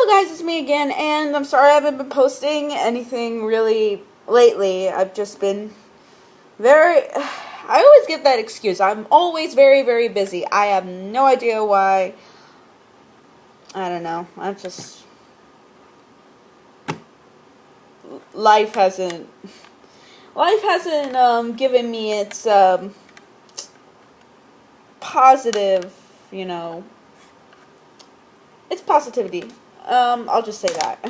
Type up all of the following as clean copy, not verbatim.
guys, it's me again, and I'm sorry I haven't been posting anything really lately. I've just been very... I always give that excuse. I'm always very, very busy. I have no idea why. I don't know. I'm just... Life hasn't... Life hasn't given me its positive, it's positivity. I'll just say that.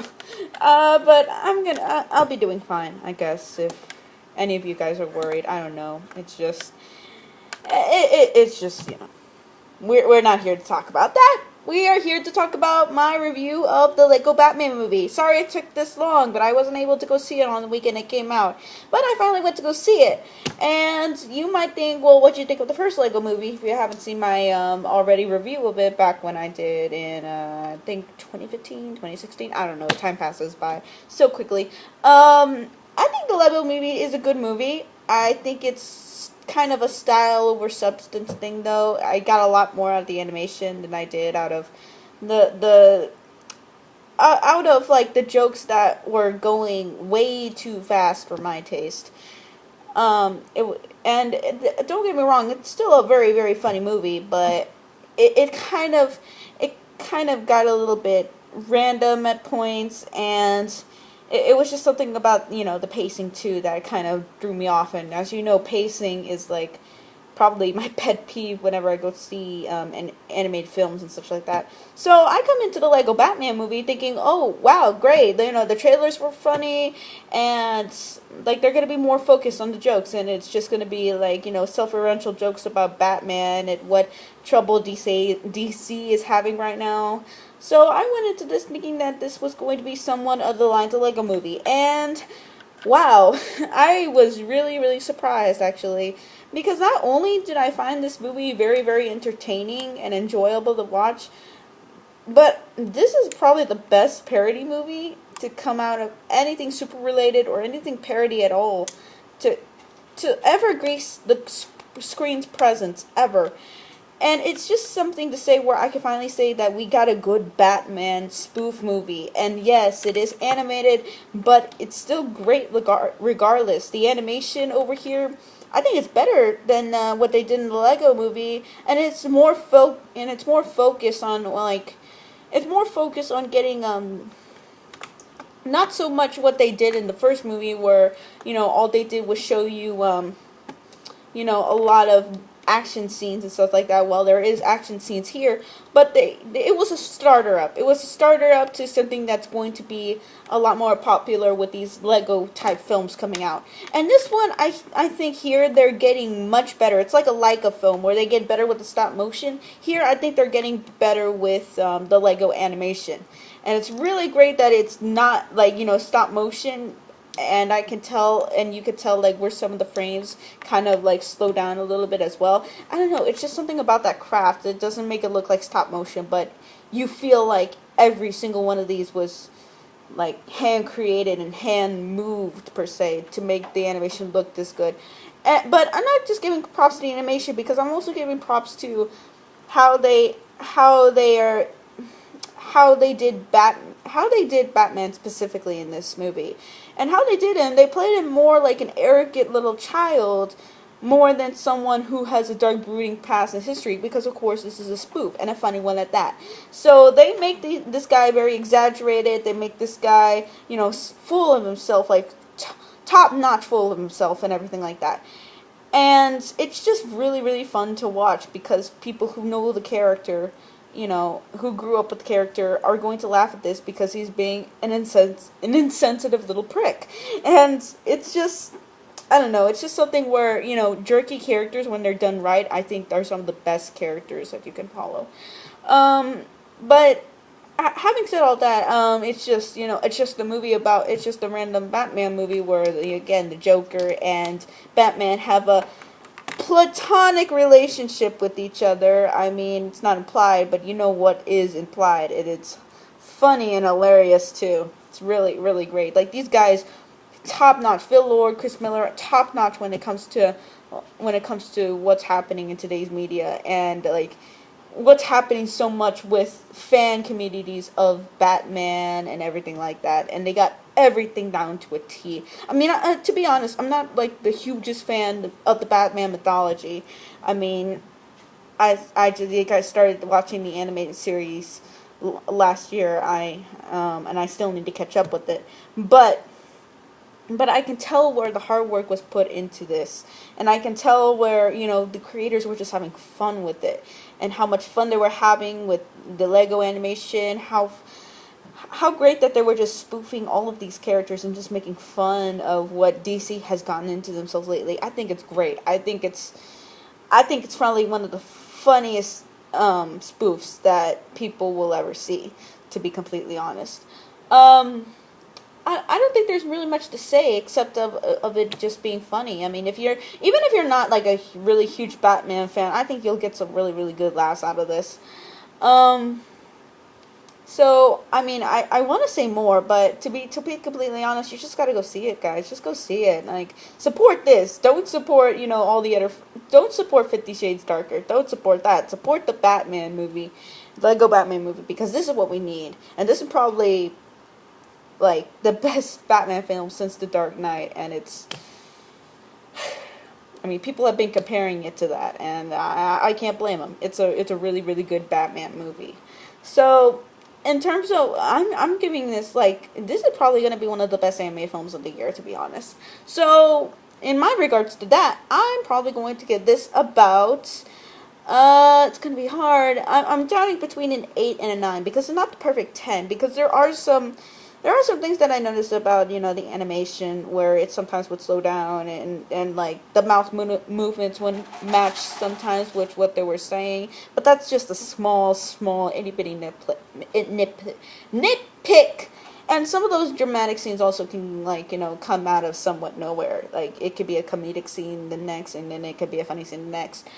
But I'll be doing fine, I guess, if any of you guys are worried. I don't know. It's just, it's just, we're not here to talk about that. We are here to talk about my review of the Lego Batman movie. Sorry it took this long, but I wasn't able to go see it on the weekend it came out. But I finally went to go see it. And you might think, well, what'd you think of the first Lego movie? If you haven't seen my already review of it back when I did in, I think, 2015, 2016. I don't know. Time passes by so quickly. I think the Lego movie is a good movie. I think it's kind of a style over substance thing, though. I got a lot more out of the animation than I did out of like the jokes that were going way too fast for my taste. Don't get me wrong, it's still a very, very funny movie, but it kind of got a little bit random at points, and it was just something about, the pacing, too, that kind of threw me off. And as you know, pacing is, like, probably my pet peeve whenever I go see animated films and such like that. So I come into the Lego Batman movie thinking, oh, wow, great. The trailers were funny, and, like, they're going to be more focused on the jokes. And it's just going to be, like, self-referential jokes about Batman and what trouble DC is having right now. So I went into this thinking that this was going to be somewhat of the lines of Lego movie, and wow, I was really, really surprised, actually, because not only did I find this movie very, very entertaining and enjoyable to watch, but this is probably the best parody movie to come out of anything super related or anything parody at all to ever grace the screen's presence, ever. And it's just something to say where I can finally say that we got a good Batman spoof movie. And yes, it is animated, but it's still great regardless. The animation over here, I think it's better than what they did in the Lego movie, and it's more focused on getting not so much what they did in the first movie, where all they did was show you a lot of action scenes and stuff like that. Well, there is action scenes here, but it was a starter up. It was a starter up to something that's going to be a lot more popular with these Lego type films coming out. And this one, I think here they're getting much better. It's like a Leica film where they get better with the stop motion. Here, I think they're getting better with the Lego animation. And it's really great that it's not like, stop motion. And I can tell, and you could tell, like, where some of the frames kind of, like, slow down a little bit as well. I don't know, it's just something about that craft. It doesn't make it look like stop motion, but you feel like every single one of these was, like, hand-created and hand-moved, per se, to make the animation look this good. But I'm not just giving props to the animation, because I'm also giving props to how they did Batman specifically in this movie. And how they did him, they played him more like an arrogant little child, more than someone who has a dark brooding past and history, because of course this is a spoof, and a funny one at that. So they make this guy very exaggerated, they make this guy, full of himself, like top-notch full of himself and everything like that. And it's just really, really fun to watch, because people who know the character, who grew up with the character, are going to laugh at this because he's being an insensitive little prick. And it's just, I don't know, it's just something where, jerky characters, when they're done right, I think are some of the best characters that you can follow. But having said all that, it's just, it's just the random Batman movie where, again, the Joker and Batman have a platonic relationship with each other. I mean, it's not implied, but you know what is implied. It's funny and hilarious too. It's really, really great. Like, these guys, top notch. Phil Lord, Chris Miller, top notch when it comes to what's happening in today's media. And like, what's happening so much with fan communities of Batman and everything like that, and they got everything down to a T. I mean, to be honest, I'm not like the hugest fan of the Batman mythology. I mean, I just think I started watching the animated series last year. And I still need to catch up with it, but I can tell where the hard work was put into this. And I can tell where, the creators were just having fun with it. And how much fun they were having with the Lego animation. How great that they were just spoofing all of these characters and just making fun of what DC has gotten into themselves lately. I think it's great. I think it's probably one of the funniest spoofs that people will ever see, to be completely honest. I don't think there's really much to say except of it just being funny. I mean, even if you're not like a really huge Batman fan, I think you'll get some really, really good laughs out of this. So I mean, I want to say more, but to be completely honest, you just gotta go see it, guys. Just go see it. Like, support this. Don't support all the other. Don't support 50 Shades Darker. Don't support that. Support the Batman movie, Lego Batman movie, because this is what we need, and this is probably like the best Batman film since The Dark Knight, and I mean, people have been comparing it to that, and I can't blame them. It's a really, really good Batman movie. So, in terms of, I'm giving this, like, this is probably going to be one of the best anime films of the year, to be honest. So, in my regards to that, I'm probably going to give this about, it's going to be hard. I'm doubting between an 8 and a 9, because it's not the perfect 10, because there are some things that I noticed about, the animation where it sometimes would slow down and like, the mouth movements wouldn't match sometimes with what they were saying. But that's just a small, itty-bitty nitpick. And some of those dramatic scenes also can, like, come out of somewhat nowhere. Like, it could be a comedic scene the next, and then it could be a funny scene the next.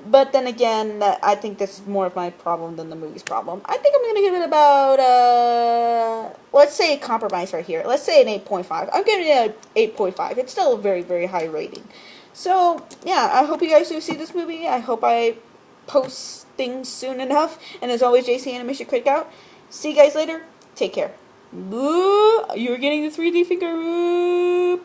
But then again, I think that's more of my problem than the movie's problem. I think I'm going to give it about, let's say a compromise right here. Let's say an 8.5. I'm giving it an 8.5. It's still a very, very high rating. So, yeah, I hope you guys do see this movie. I hope I post things soon enough. And as always, JC Animation Critic out. See you guys later. Take care. You're getting the 3D finger.